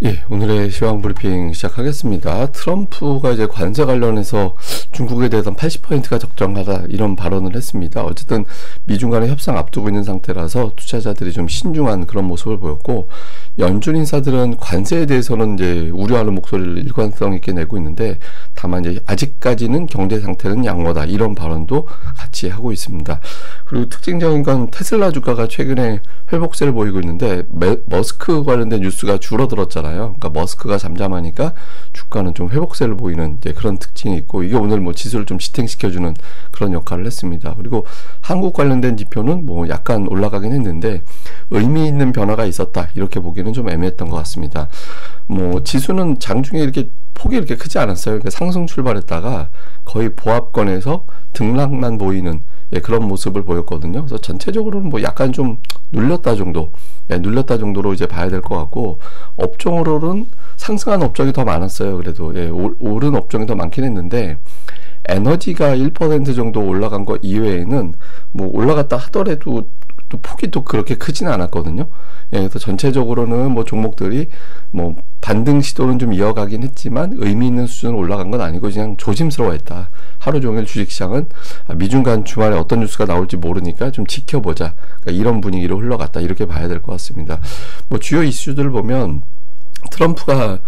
예, 오늘의 시황 브리핑 시작하겠습니다. 트럼프가 이제 관세 관련해서 중국에 대해서 80%가 적정하다 이런 발언을 했습니다. 어쨌든 미중 간의 협상 앞두고 있는 상태라서 투자자들이 좀 신중한 그런 모습을 보였고, 연준 인사들은 관세에 대해서는 이제 우려하는 목소리를 일관성 있게 내고 있는데, 다만 이제 아직까지는 경제 상태는 양호하다 이런 발언도 같이 하고 있습니다. 그리고 특징적인 건 테슬라 주가가 최근에 회복세를 보이고 있는데, 머스크 관련된 뉴스가 줄어들었잖아요. 그러니까 머스크가 잠잠하니까 주가는 좀 회복세를 보이는 이제 그런 특징이 있고, 이게 오늘 뭐 지수를 좀 지탱시켜주는 그런 역할을 했습니다. 그리고 한국 관련된 지표는 뭐 약간 올라가긴 했는데 의미 있는 변화가 있었다 이렇게 보기는 좀 애매했던 것 같습니다. 뭐 지수는 장중에 이렇게 폭이 이렇게 크지 않았어요. 그러니까 상승 출발했다가 거의 보합권에서 등락만 보이는 그런 모습을 보였거든요. 그래서 전체적으로는 뭐 약간 좀 눌렸다 정도, 눌렸다 정도로 이제 봐야 될 것 같고, 업종으로는 상승한 업종이 더 많았어요. 그래도 오른 업종이 더 많긴 했는데, 에너지가 1% 정도 올라간 거 이외에는 뭐 올라갔다 하더라도 또 폭이 또 그렇게 크지는 않았거든요. 그래서 전체적으로는 뭐 종목들이 뭐 반등 시도는 좀 이어가긴 했지만 의미 있는 수준으로 올라간 건 아니고 그냥 조심스러워했다. 하루 종일 주식시장은 미중 간 주말에 어떤 뉴스가 나올지 모르니까 좀 지켜보자, 그러니까 이런 분위기로 흘러갔다 이렇게 봐야 될 것 같습니다. 뭐 주요 이슈들을 보면 트럼프가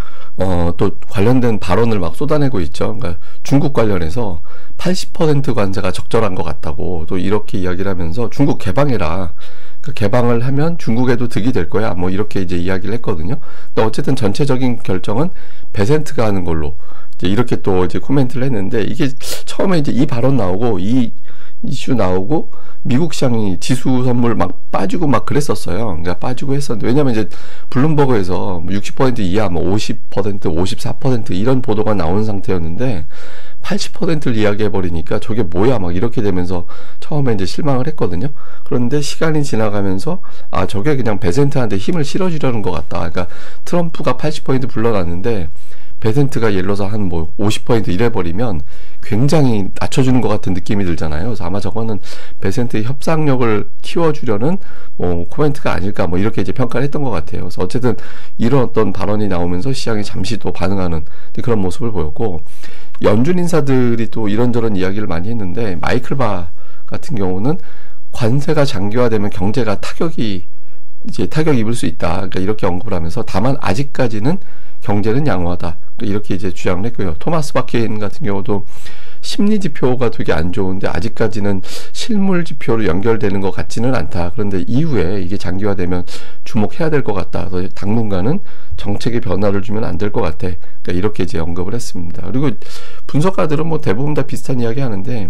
또 관련된 발언을 막 쏟아내고 있죠. 그러니까 중국 관련해서 80% 관세가 적절한 것 같다고 또 이렇게 이야기를 하면서 중국 개방해라, 그러니까 개방을 하면 중국에도 득이 될 거야, 뭐 이렇게 이제 이야기를 했거든요. 근데 어쨌든 전체적인 결정은 베센트가 하는 걸로 이제 이렇게 또 이제 코멘트를 했는데, 이게 처음에 이제 이 발언 나오고 이 이슈 나오고 미국 시장이 지수 선물 막 빠지고 막 그랬었어요. 그러니까 빠지고 했었는데, 왜냐면 이제 블룸버그에서 60% 이하 뭐 50%, 54% 이런 보도가 나오는 상태였는데 80%를 이야기해버리니까 저게 뭐야 막 이렇게 되면서 처음에 이제 실망을 했거든요. 그런데 시간이 지나가면서 저게 그냥 베센트한테 힘을 실어주려는 것 같다. 그러니까 트럼프가 80% 불러놨는데 베센트가 예를 들어서 한 뭐 50% 이래버리면 굉장히 낮춰주는 것 같은 느낌이 들잖아요. 그래서 아마 저거는 베센트의 협상력을 키워주려는 뭐 코멘트가 아닐까 뭐 이렇게 이제 평가를 했던 것 같아요. 그래서 어쨌든 이런 어떤 발언이 나오면서 시장이 잠시 또 반응하는 그런 모습을 보였고, 연준 인사들이 또 이런저런 이야기를 많이 했는데, 마이클 바 같은 경우는 관세가 장기화되면 경제가 타격이 입을 수 있다, 그러니까 이렇게 언급을 하면서, 다만 아직까지는 경제는 양호하다 이렇게 이제 주장을 했고요. 토마스 바케인 같은 경우도 심리 지표가 되게 안 좋은데 아직까지는 실물 지표로 연결되는 것 같지는 않다. 그런데 이후에 이게 장기화되면 주목해야 될 것 같다. 그래서 당분간은 정책의 변화를 주면 안 될 것 같아. 그러니까 이렇게 이제 언급을 했습니다. 그리고 분석가들은 뭐 대부분 다 비슷한 이야기 하는데,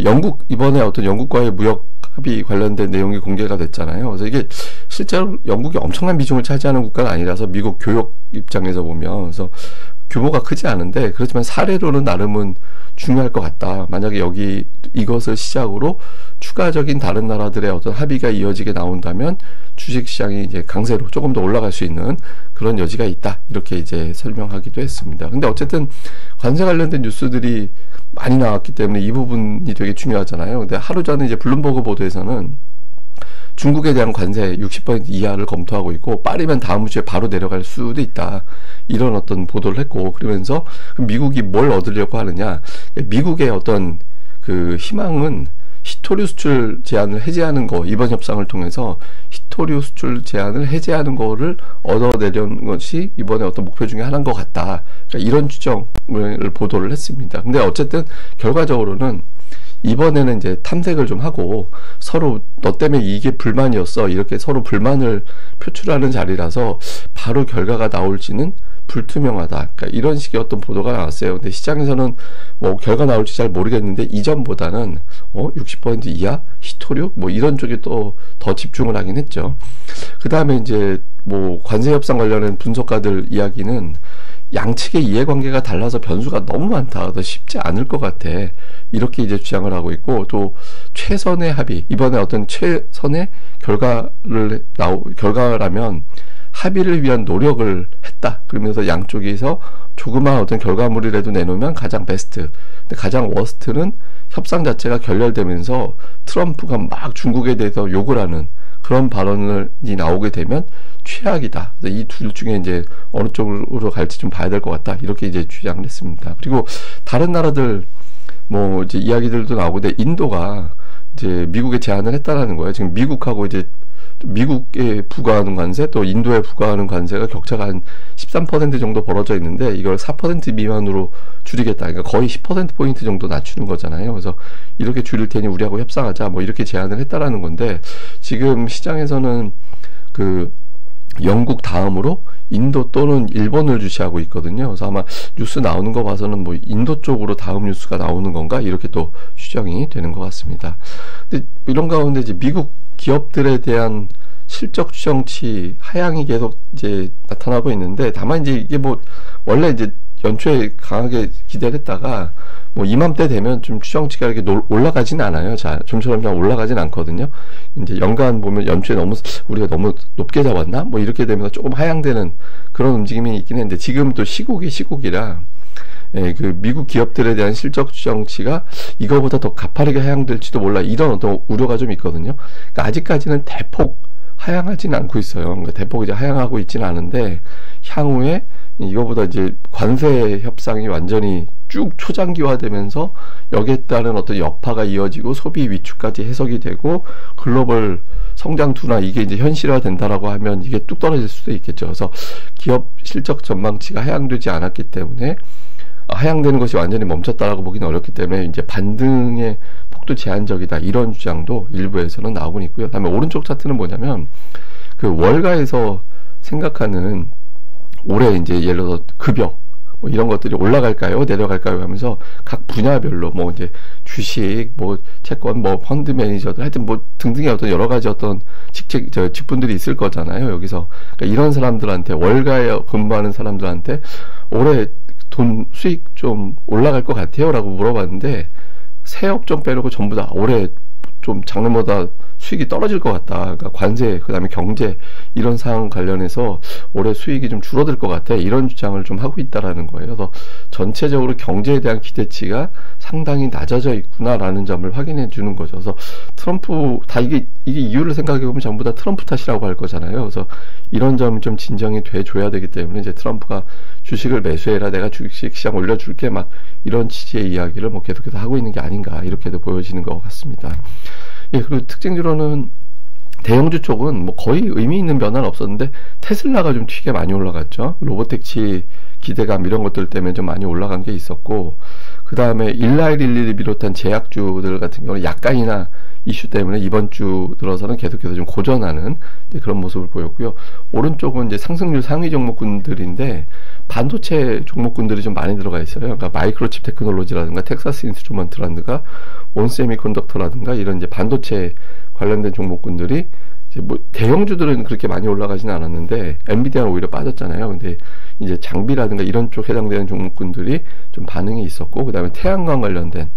영국, 이번에 어떤 영국과의 무역 합의 관련된 내용이 공개가 됐잖아요. 그래서 이게 실제로 영국이 엄청난 비중을 차지하는 국가는 아니라서 미국 교역 입장에서 보면, 그래서 규모가 크지 않은데 그렇지만 사례로는 나름은 중요할 것 같다. 만약에 이것을 시작으로 추가적인 다른 나라들의 어떤 합의가 이어지게 나온다면 주식시장이 이제 강세로 조금 더 올라갈 수 있는 그런 여지가 있다. 이렇게 이제 설명하기도 했습니다. 근데 어쨌든 관세 관련된 뉴스들이 많이 나왔기 때문에 이 부분이 되게 중요하잖아요. 근데 하루 전에 이제 블룸버그 보도에서는 중국에 대한 관세 60% 이하를 검토하고 있고, 빠르면 다음 주에 바로 내려갈 수도 있다, 이런 어떤 보도를 했고, 그러면서 미국이 뭘 얻으려고 하느냐, 미국의 어떤 그 희망은 히토류 수출 제한을 해제하는 거, 이번 협상을 통해서 히토류 수출 제한을 해제하는 거를 얻어내려는 것이 이번에 어떤 목표 중에 하나인 것 같다, 그러니까 이런 추정을 보도를 했습니다. 근데 어쨌든 결과적으로는 이번에는 이제 탐색을 좀 하고 서로 너 때문에 이게 불만이었어 이렇게 서로 불만을 표출하는 자리라서 바로 결과가 나올지는 불투명하다, 그러니까 이런 식의 어떤 보도가 나왔어요. 근데 시장에서는 뭐 결과 나올지 잘 모르겠는데 이전보다는 60% 이하 히토류 뭐 이런 쪽에 또 더 집중을 하긴 했죠. 그 다음에 이제 뭐 관세 협상 관련된 분석가들 이야기는 양측의 이해관계가 달라서 변수가 너무 많다, 더 쉽지 않을 것 같아, 이렇게 이제 주장을 하고 있고, 또 최선의 합의, 이번에 어떤 최선의 결과라면 합의를 위한 노력을 했다, 그러면서 양쪽에서 조그마한 어떤 결과물이라도 내놓으면 가장 베스트, 근데 가장 워스트는 협상 자체가 결렬되면서 트럼프가 막 중국에 대해서 욕을 하는 그런 발언이 나오게 되면 최악이다. 이 둘 중에 이제 어느 쪽으로 갈지 좀 봐야 될 것 같다. 이렇게 이제 주장을 했습니다. 그리고 다른 나라들 뭐 이제 이야기들도 나오고, 근데 인도가 이제 미국에 제안을 했다라는 거예요. 지금 미국하고 이제 미국에 부과하는 관세 또 인도에 부과하는 관세가 격차가 한 13% 정도 벌어져 있는데, 이걸 4% 미만으로 줄이겠다. 그러니까 거의 10%포인트 정도 낮추는 거잖아요. 그래서 이렇게 줄일 테니 우리하고 협상하자, 뭐 이렇게 제안을 했다라는 건데, 지금 시장에서는 그 영국 다음으로 인도 또는 일본을 주시하고 있거든요. 그래서 아마 뉴스 나오는 거 봐서는 뭐 인도 쪽으로 다음 뉴스가 나오는 건가, 이렇게 또 추정이 되는 것 같습니다. 근데 이런 가운데 이제 미국 기업들에 대한 실적 추정치 하향이 계속 이제 나타나고 있는데, 다만 이제 이게 뭐 원래 이제 연초에 강하게 기대를 했다가 뭐 이맘때 되면 좀 추정치가 이렇게 올라가진 않아요. 자, 좀처럼 그냥 올라가진 않거든요. 이제 연간 보면 연초에 우리가 너무 높게 잡았나? 뭐 이렇게 되면서 조금 하향되는 그런 움직임이 있긴 했는데, 지금 또 시국이라 예, 그 미국 기업들에 대한 실적 추정치가 이거보다 더 가파르게 하향될지도 몰라, 이런 어떤 우려가 좀 있거든요. 그러니까 아직까지는 대폭 하향하지는 않고 있어요. 그러니까 대폭 이제 하향하고 있지는 않은데, 향후에 이거보다 이제 관세 협상이 완전히 쭉 초장기화되면서 여기에 따른 어떤 여파가 이어지고 소비 위축까지 해석이 되고 글로벌 성장 둔화, 이게 이제 현실화 된다라고 하면 이게 뚝 떨어질 수도 있겠죠. 그래서 기업 실적 전망치가 하향되지 않았기 때문에, 하향되는 것이 완전히 멈췄다라고 보기는 어렵기 때문에 이제 반등의 폭도 제한적이다, 이런 주장도 일부에서는 나오고 있고요. 그다음에 오른쪽 차트는 뭐냐면, 그 월가에서 생각하는 올해 이제 예를 들어서 급여 뭐 이런 것들이 올라갈까요, 내려갈까요 하면서 각 분야별로 뭐 이제 주식, 뭐 채권, 뭐 펀드 매니저들, 하여튼 뭐 등등의 어떤 여러 가지 어떤 직분들이 있을 거잖아요. 여기서 그러니까 이런 사람들한테, 월가에 근무하는 사람들한테 올해 돈 수익 좀 올라갈 것 같아요 라고 물어봤는데, 새 업종 빼놓고 전부 다 올해 좀 작년보다 수익이 떨어질 것 같다. 그러니까 관세, 그 다음에 경제, 이런 상황 관련해서 올해 수익이 좀 줄어들 것 같아, 이런 주장을 좀 하고 있다라는 거예요. 그래서 전체적으로 경제에 대한 기대치가 상당히 낮아져 있구나라는 점을 확인해 주는 거죠. 그래서 트럼프, 다 이게 이유를 생각해 보면 전부 다 트럼프 탓이라고 할 거잖아요. 그래서 이런 점이 좀 진정이 돼 줘야 되기 때문에, 이제 트럼프가 주식을 매수해라, 내가 주식 시장 올려줄게, 막 이런 취지의 이야기를 뭐 계속해서 하고 있는 게 아닌가, 이렇게도 보여지는 것 같습니다. 예, 그리고 특징적으로는 대형주 쪽은 뭐 거의 의미 있는 변화는 없었는데, 테슬라가 좀 튀게 많이 올라갔죠. 로보택시 기대감 이런 것들 때문에 좀 많이 올라간 게 있었고, 그 다음에 1911을 비롯한 제약주들 같은 경우는 약간이나 이슈 때문에 이번 주 들어서는 계속해서 좀 고전하는 그런 모습을 보였고요. 오른쪽은 이제 상승률 상위 종목군들인데, 반도체 종목군들이 좀 많이 들어가 있어요. 그러니까 마이크로칩 테크놀로지라든가 텍사스 인스트루먼트라든가 온세미컨덕터라든가 이런 이제 반도체 관련된 종목군들이 이제 뭐 대형주들은 그렇게 많이 올라가지는 않았는데, 엔비디아는 오히려 빠졌잖아요. 근데 이제 장비라든가 이런 쪽 해당되는 종목군들이 좀 반응이 있었고, 그 다음에 태양광 관련된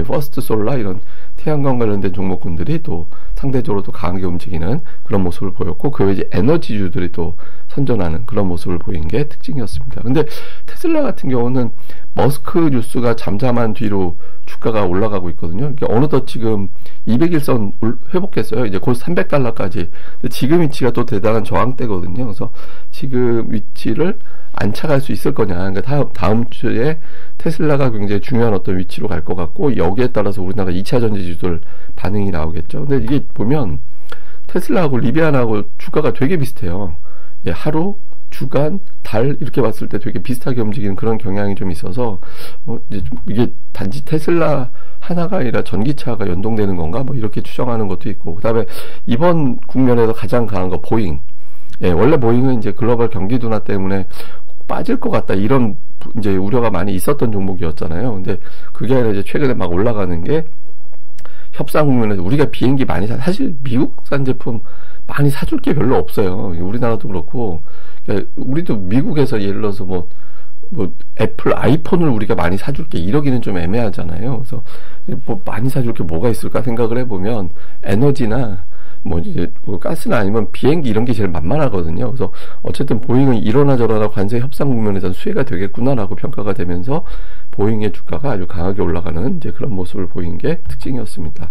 퍼스트 솔라, 이런 태양광 관련된 종목군들이 또 상대적으로 또 강하게 움직이는 그런 모습을 보였고, 그 외에 이제 에너지주들이 또 선전하는 그런 모습을 보인 게 특징이었습니다. 근데 테슬라 같은 경우는 머스크 뉴스가 잠잠한 뒤로 주가가 올라가고 있거든요. 어느덧 지금 200일선 회복했어요. 이제 곧 $300까지. 근데 지금 위치가 또 대단한 저항대거든요. 그래서 지금 위치를 안착할 수 있을 거냐. 그러니까 다음 주에 테슬라가 굉장히 중요한 어떤 위치로 갈 것 같고, 여기에 따라서 우리나라 2차 전지주들 반응이 나오겠죠. 근데 이게 보면 테슬라하고 리비안하고 주가가 되게 비슷해요. 예, 하루, 주간, 달 이렇게 봤을 때 되게 비슷하게 움직이는 그런 경향이 좀 있어서 이제 좀 이게 단지 테슬라 하나가 아니라 전기차가 연동되는 건가, 뭐 이렇게 추정하는 것도 있고, 그 다음에 이번 국면에서 가장 강한 거 보잉. 예, 원래 보잉은 이제 글로벌 경기 둔화 때문에 빠질 것 같다, 이런 이제 우려가 많이 있었던 종목이었잖아요. 근데 그게 아니라 이제 최근에 막 올라가는 게, 협상 국면에서 우리가 비행기 많이 사실 미국산 제품 많이 사줄 게 별로 없어요. 우리나라도 그렇고, 그러니까 우리도 미국에서 예를 들어서 뭐 애플 아이폰을 우리가 많이 사줄 게 이러기는 좀 애매하잖아요. 그래서 뭐 많이 사줄 게 뭐가 있을까 생각을 해보면, 에너지나 뭐 이제 뭐 가스나 아니면 비행기 이런 게 제일 만만하거든요. 그래서 어쨌든 보잉은 이러나 저러나 관세 협상 국면에서는 수혜가 되겠구나라고 평가가 되면서 보잉의 주가가 아주 강하게 올라가는 이제 그런 모습을 보인 게 특징이었습니다.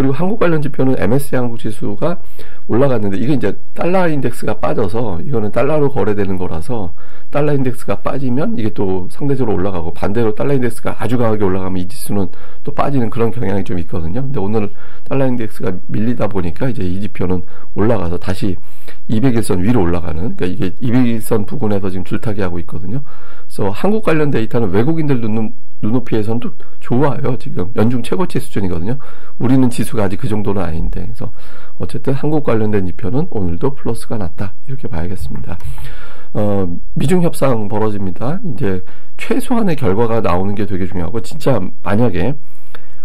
그리고 한국 관련 지표는 MSCI 한국 지수가 올라갔는데 이게 이제 달러 인덱스가 빠져서 이거는 달러로 거래되는 거라서 달러 인덱스가 빠지면 이게 또 상대적으로 올라가고 반대로 달러 인덱스가 아주 강하게 올라가면 이 지수는 또 빠지는 그런 경향이 좀 있거든요. 근데 오늘 달러 인덱스가 밀리다 보니까 이제 이 지표는 올라가서 다시 200일선 위로 올라가는, 그러니까 이게 200일선 부근에서 지금 줄타기 하고 있거든요. 그래서 한국 관련 데이터는 외국인들 눈높이에서는 또 좋아요. 지금 연중 최고치 수준이거든요. 우리는 지수가 아직 그 정도는 아닌데, 그래서 어쨌든 한국 관련된 지표는 오늘도 플러스가 났다, 이렇게 봐야겠습니다. 미중 협상 벌어집니다. 이제 최소한의 결과가 나오는 게 되게 중요하고, 진짜 만약에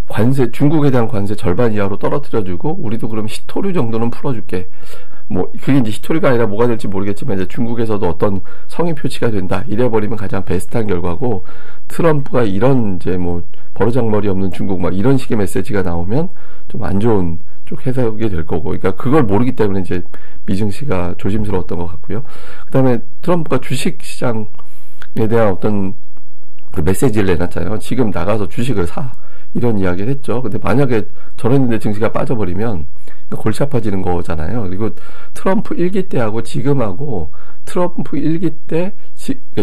관세, 중국에 대한 관세 절반 이하로 떨어뜨려주고 우리도 그럼 히토류 정도는 풀어줄게, 뭐 그게 이제 히토류가 아니라 뭐가 될지 모르겠지만 이제 중국에서도 어떤 성의 표시가 된다, 이래버리면 가장 베스트한 결과고, 트럼프가 이런 이제 뭐 버르장머리 없는 중국 막 이런 식의 메시지가 나오면 좀 안 좋은 쪽 해석이 될 거고, 그러니까 그걸 모르기 때문에 이제 미증시가 조심스러웠던 것 같고요. 그 다음에 트럼프가 주식 시장에 대한 어떤 그 메시지를 내놨잖아요. 지금 나가서 주식을 사, 이런 이야기를 했죠. 근데 만약에 저랬는데 증시가 빠져버리면 골치 아파지는 거잖아요. 그리고 트럼프 1기 때하고 지금하고, 트럼프 1기 때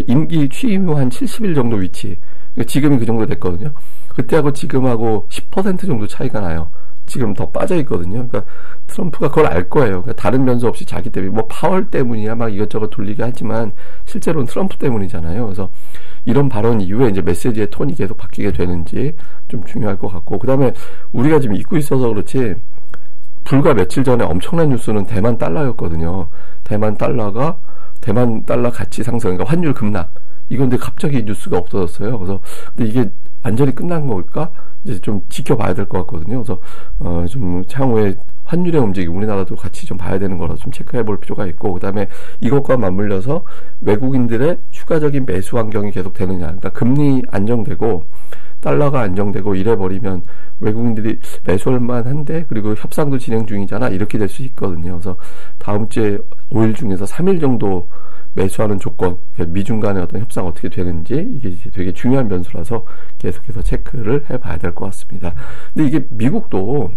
임기 취임 후 한 70일 정도 위치, 지금이 그 정도 됐거든요. 그때하고 지금하고 10% 정도 차이가 나요. 지금 더 빠져 있거든요. 그러니까 트럼프가 그걸 알 거예요. 그러니까 다른 변수 없이 자기 때문에, 뭐 파월 때문이야 막 이것저것 돌리게 하지만 실제로는 트럼프 때문이잖아요. 그래서 이런 발언 이후에 이제 메시지의 톤이 계속 바뀌게 되는지 좀 중요할 것 같고, 그 다음에 우리가 지금 잊고 있어서 그렇지 불과 며칠 전에 엄청난 뉴스는 대만 달러였거든요. 대만 달러 가치 상승, 그러니까 환율 급락, 이건데 갑자기 뉴스가 없어졌어요. 그래서 근데 이게 완전히 끝난 걸까? 이제 좀 지켜봐야 될 것 같거든요. 그래서 좀 향후에 환율의 움직임, 우리나라도 같이 좀 봐야 되는 거라서 좀 체크해 볼 필요가 있고, 그 다음에 이것과 맞물려서 외국인들의 추가적인 매수 환경이 계속 되느냐, 그러니까 금리 안정되고 달러가 안정되고 이래버리면 외국인들이 매수할만 한데, 그리고 협상도 진행 중이잖아, 이렇게 될 수 있거든요. 그래서 다음 주에 5일 중에서 3일 정도 매수하는 조건, 미중 간의 어떤 협상 어떻게 되는지, 이게 되게 중요한 변수라서 계속해서 체크를 해봐야 될 것 같습니다. 근데 이게 미국도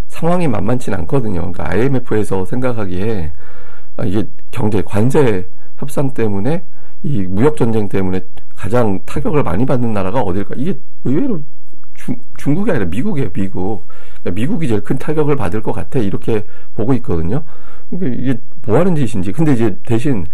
상황이 만만치 않거든요. 그러니까 IMF에서 생각하기에 이게 경제 관세 협상 때문에, 이 무역 전쟁 때문에 가장 타격을 많이 받는 나라가 어딜까? 이게 의외로 중국이 아니라 미국이에요. 미국. 그러니까 미국이 제일 큰 타격을 받을 것 같아, 이렇게 보고 있거든요. 그러니까 이게 뭐 하는 짓인지. 근데 이제 대신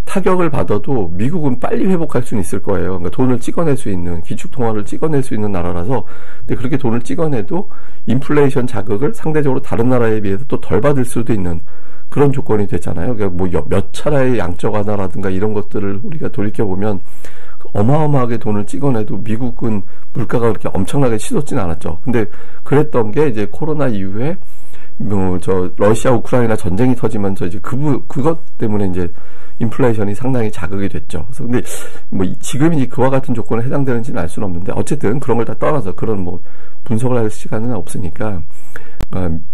타격을 받아도 미국은 빨리 회복할 수는 있을 거예요. 그러니까 돈을 찍어낼 수 있는, 기축통화를 찍어낼 수 있는 나라라서. 근데 그렇게 돈을 찍어내도 인플레이션 자극을 상대적으로 다른 나라에 비해서 또 덜 받을 수도 있는 그런 조건이 됐잖아요. 그러니까 뭐 몇 차례의 양적 완화라든가 이런 것들을 우리가 돌이켜보면 어마어마하게 돈을 찍어내도 미국은 물가가 그렇게 엄청나게 치솟진 않았죠. 근데 그랬던 게 이제 코로나 이후에 뭐 러시아 우크라이나 전쟁이 터지면서 이제 그것 때문에 이제 인플레이션이 상당히 자극이 됐죠. 그래서 근데 뭐 지금이 그와 같은 조건에 해당되는지는 알 수는 없는데, 어쨌든 그런 걸 다 떠나서 그런 뭐 분석을 할 시간은 없으니까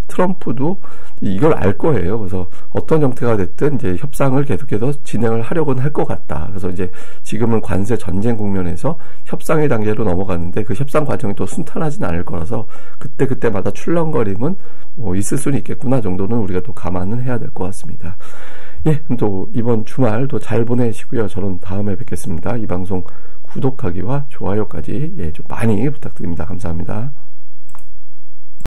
트럼프도 이걸 알 거예요. 그래서 어떤 형태가 됐든 이제 협상을 계속해서 진행을 하려고는 할 것 같다. 그래서 이제 지금은 관세 전쟁 국면에서 협상의 단계로 넘어가는데, 그 협상 과정이 또 순탄하진 않을 거라서 그때마다 출렁거림은 뭐 있을 수는 있겠구나 정도는 우리가 또 감안은 해야 될 것 같습니다. 예, 또 이번 주말도 잘 보내시고요. 저는 다음에 뵙겠습니다. 이 방송 구독하기와 좋아요까지 좀 많이 부탁드립니다. 감사합니다.